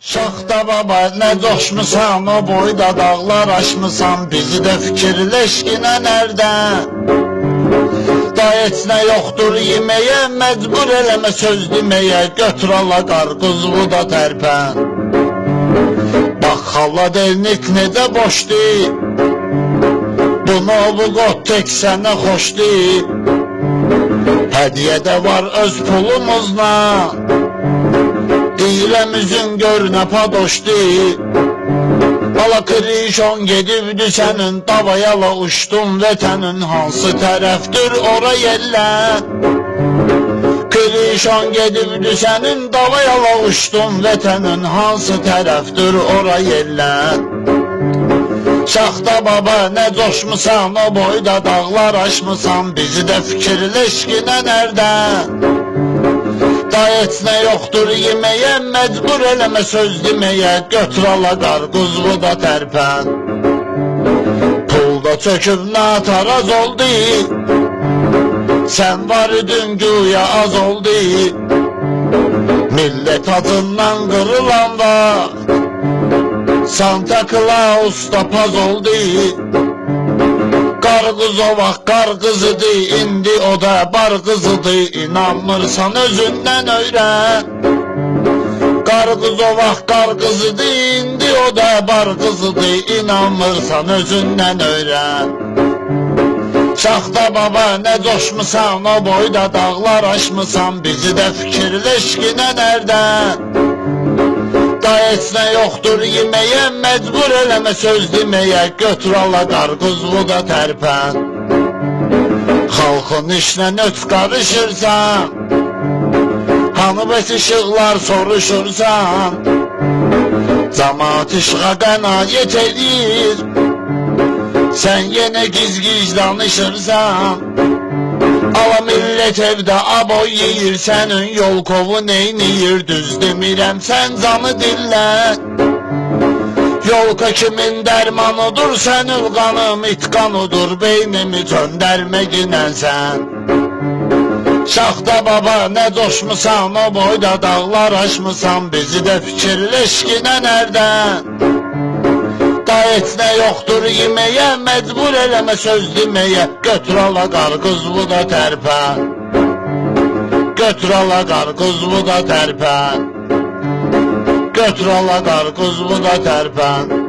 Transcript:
Şaxta baba nə coşmusan, o boyda dağlar aşmısan, bizi də fikirləşkinə nərdə? Da heç nə yoxdur yeməyə, məcbur eləmə söz deməyə, götür ala qarqızlı da tərpən. Bax xaladelnik necə boşdur, bunu bu qot tek sənə xoşdur. Hədiyə də var öz pulumuzla, deyiləm üzün gör nə padoşdur. Bala krişon gedibdi sənin, davayala uçdun vətənin, hansı tərəfdir ora yerlə? Krişon gedibdi sənin, davayala uçdun vətənin, hansı tərəfdir ora yerlə? Şaxta baba nə coşmusan, o boyda dağlar aşmısan, bizi də fikirləşkinə nərdə? Da heç nə yoxdur yeməyə, məcbur eləmə söz deməyə, götür ala qarqızlı da tərpən. Pulda çöküb nataraz oldu, sən var idin güya az oldu. Millət acından qırılan vaxt, Santa Claus da paz oldu. Qarqız o vaxt qarqızıdır, indi o da bar qızıdır, inanmırsan özündən öyrən. Qarqız o vaxt qarqızıdır, indi o da bar qızıdır, inanmırsan özündən öyrən. Şaxta baba nə coşmusan, o boyda dağlar aşmısan, bizi də fikirləşkinə nərdə? Da heç nə yoxdur yeməyə, məcbur eləmə söz deməyə, götür ala qarqızlı da tərpən. Xalqın işlə öt qarışırsan, hanı bəs işıqlar soruşursan, cəmaat işığa qənaət edir, sən yenə giz-giz danışırsan. Ala millət evdə aboy yeyir, sənin yol kovu neyniyir, düz demirəm sən canı dillə. Yolka kimin dərmanıdır, sən ılğanım itqanıdır, beynimi töndərməginən sən. Şaxta baba nə coşmusan, o boyda dağlar aşmısan, bizi də fikirləşkinə nərdən? Da heç nə yoxdur yeməyə, məcbur eləmə söz deməyə, götür ala qarqızlı da tərpən. Götür ala qarqızlı da tərpən. Götür ala qarqızlı da tərpən.